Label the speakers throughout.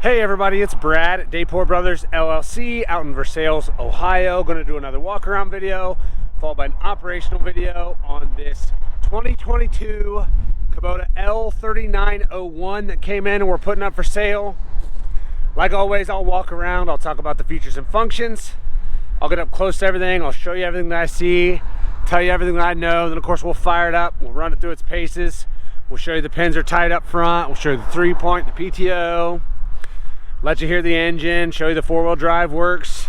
Speaker 1: Hey everybody, it's Brad at Dayport Brothers LLC out in Versailles, Ohio. Going to do another walk around video followed by an operational video on this 2022 Kubota L3901 that came in and we're putting up for sale. Like always, I'll walk around, I'll talk about the features and functions, I'll get up close to everything, I'll show you everything that I see, tell you everything that I know, then of course we'll fire it up, we'll run it through its paces, we'll show you the pins are tight up front, we'll show you the 3-point, the PTO, let you hear the engine, show you the 4-wheel drive works.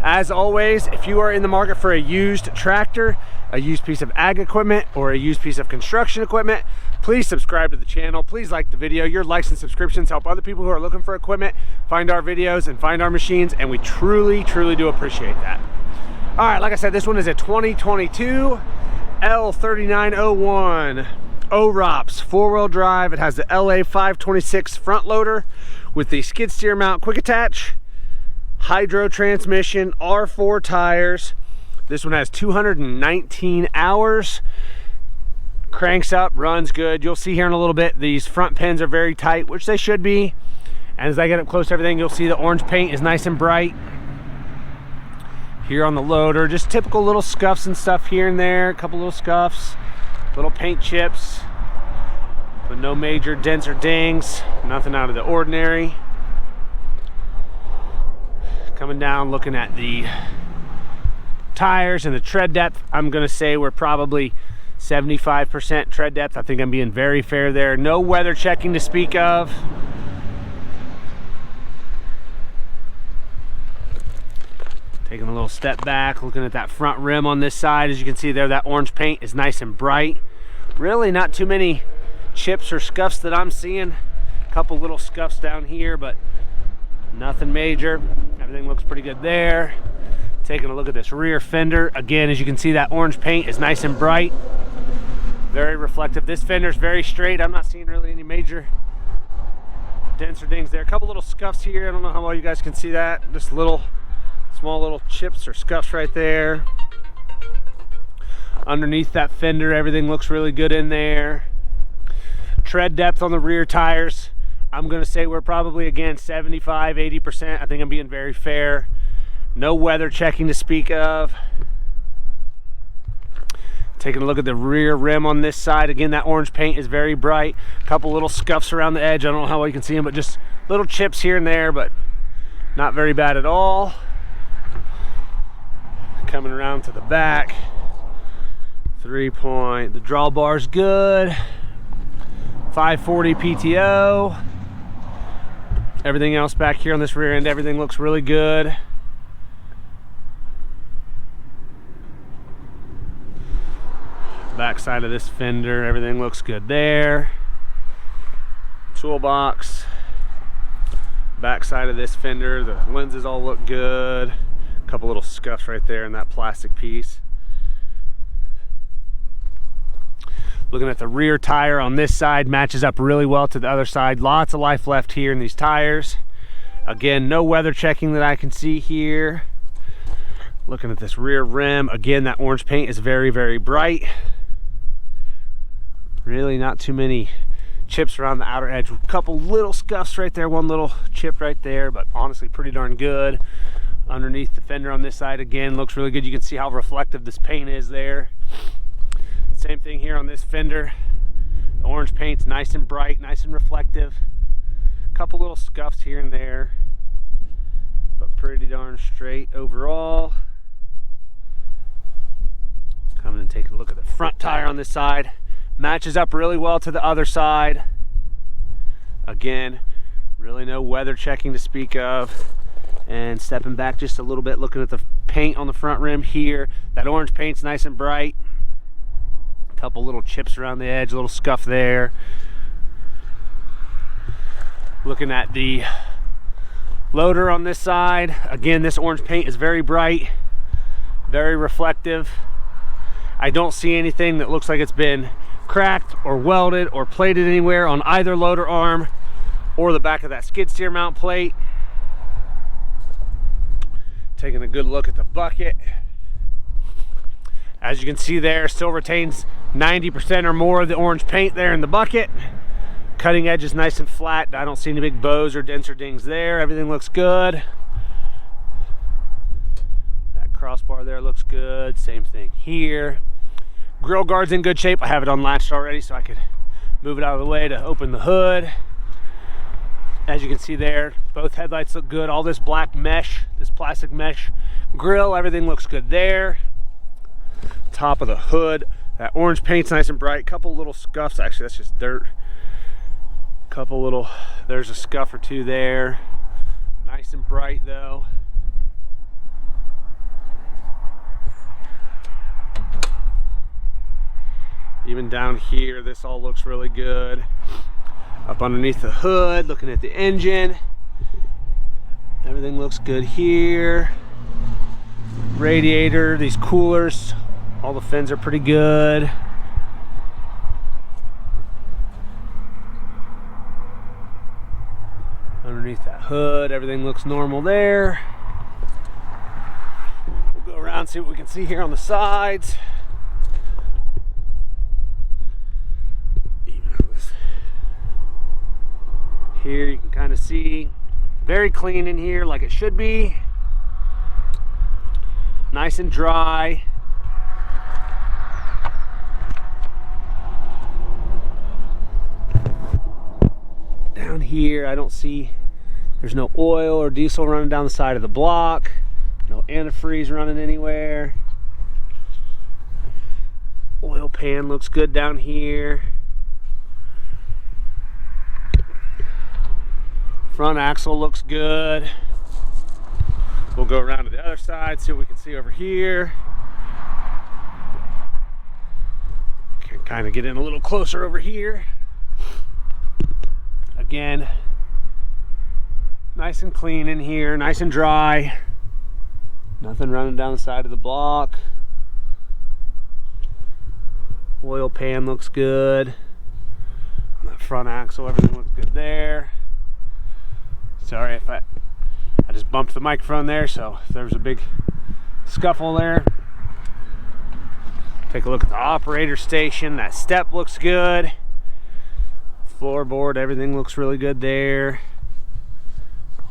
Speaker 1: As always, if you are in the market for a used tractor, a used piece of ag equipment, or a used piece of construction equipment, please subscribe to the channel. Please like the video. Your likes and subscriptions help other people who are looking for equipment find our videos and find our machines, and we truly do appreciate that. All right, like I said, this one is a 2022 L3901. OROPS 4-wheel drive. It has the LA 526 front loader with the skid steer mount quick attach, hydro transmission, R4 tires. This one has 219 hours. Cranks up, runs good. You'll see here in a little bit these front pins are very tight, which they should be. And as I get up close to everything, you'll see the orange paint is nice and bright. Here on the loader, just typical little scuffs and stuff here and there, a couple little scuffs. Little paint chips, but no major dents or dings, nothing out of the ordinary. Coming down, looking at the tires and the tread depth, I'm gonna say we're probably 75% tread depth. I think I'm being very fair there. No weather checking to speak of. Taking a little step back, looking at that front rim on this side. As you can see there, that orange paint is nice and bright. Really not too many chips or scuffs that I'm seeing. A couple little scuffs down here, but nothing major. Everything looks pretty good there. Taking a look at this rear fender. Again, as you can see, that orange paint is nice and bright. Very reflective. This fender is very straight. I'm not seeing really any major dents or dings there. A couple little scuffs here. I don't know how well you guys can see that. Just small little chips or scuffs right there. Underneath that fender, everything looks really good in there. Tread depth on the rear tires, I'm gonna say we're probably, again, 75–80%. I think I'm being very fair. No weather checking to speak of. Taking a look at the rear rim on this side. Again, that orange paint is very bright. A couple little scuffs around the edge. I don't know how well you can see them, but just little chips here and there, but not very bad at all. Coming around to the back, 3-point, the drawbar's good, 540 PTO. Everything else back here on this rear end, everything looks really good. Back side of this fender, everything looks good there. Toolbox, back side of this fender, the lenses all look good. Couple little scuffs right there in that plastic piece. Looking at the rear tire on this side, matches up really well to the other side. Lots of life left here in these tires. Again, no weather checking that I can see here. Looking at this rear rim, again, that orange paint is very bright. Really not too many chips around the outer edge. A couple little scuffs right there, one little chip right there, but honestly pretty darn good. Underneath the fender on this side, again, looks really good. You can see how reflective this paint is there. Same thing here on this fender. The orange paint's nice and bright, nice and reflective. A couple little scuffs here and there, but pretty darn straight overall. Coming and taking a look at the front tire on this side. Matches up really well to the other side. Again, really no weather checking to speak of. And stepping back just a little bit, looking at the paint on the front rim here. That orange paint's nice and bright. A couple little chips around the edge, a little scuff there. Looking at the loader on this side. Again, this orange paint is very bright, very reflective. I don't see anything that looks like it's been cracked or welded or plated anywhere on either loader arm or the back of that skid steer mount plate. Taking a good look at the bucket. As you can see there, still retains 90% or more of the orange paint there in the bucket. Cutting edge is nice and flat. I don't see any big bows or dents or dings there. Everything looks good. That crossbar there looks good. Same thing here. Grill guard's in good shape. I have it unlatched already, so I could move it out of the way to open the hood. As you can see there, both headlights look good. All this black mesh, this plastic mesh grill, everything looks good there. Top of the hood, that orange paint's nice and bright. Couple little scuffs, actually that's just dirt. Couple little, there's a scuff or two there. Nice and bright though. Even down here, this all looks really good. Up underneath the hood, looking at the engine, everything looks good here. Radiator, these coolers, all the fins are pretty good. Underneath that hood, everything looks normal there. We'll go around and see what we can see here on the sides. Here you can kind of see, very clean in here like it should be. Nice and dry. Down here I don't see, there's no oil or diesel running down the side of the block. No antifreeze running anywhere. Oil pan looks good down here. Front axle looks good. We'll go around to the other side, see what we can see over here. Can kind of get in a little closer over here. Again, nice and clean in here, nice and dry. Nothing running down the side of the block. Oil pan looks good. On that front axle, everything looks good there. Sorry if I just bumped the microphone there, so if there was a big scuffle there. Take a look at the operator station. That step looks good. Floorboard, everything looks really good there.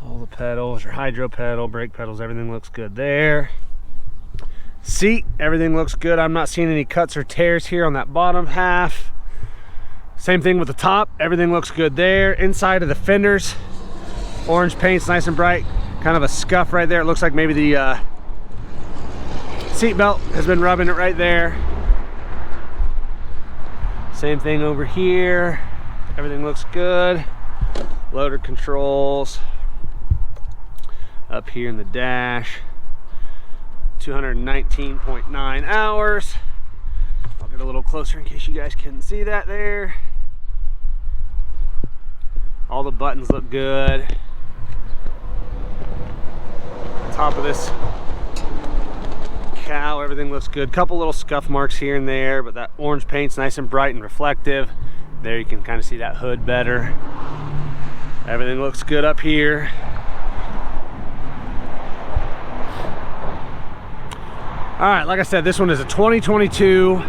Speaker 1: All the pedals, your hydro pedal, brake pedals, everything looks good there. Seat, everything looks good. I'm not seeing any cuts or tears here on that bottom half. Same thing with the top, everything looks good there. Inside of the fenders, orange paint's nice and bright. Kind of a scuff right there. It looks like maybe the seat belt has been rubbing it right there. Same thing over here. Everything looks good. Loader controls. Up here in the dash. 219.9 hours. I'll get a little closer in case you guys can see that there. All the buttons look good. Top of this cowl, everything looks good. Couple little scuff marks here and there, but that orange paint's nice and bright and reflective. There you can kind of see that hood better. Everything looks good up here. All right, like I said, this one is a 2022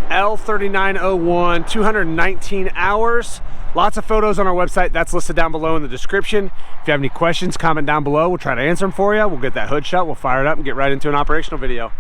Speaker 1: L3901, 219 hours. Lots of photos on our website. That's listed down below in the description. If you have any questions, comment down below. We'll try to answer them for you. We'll get that hood shut. We'll fire it up and get right into an operational video.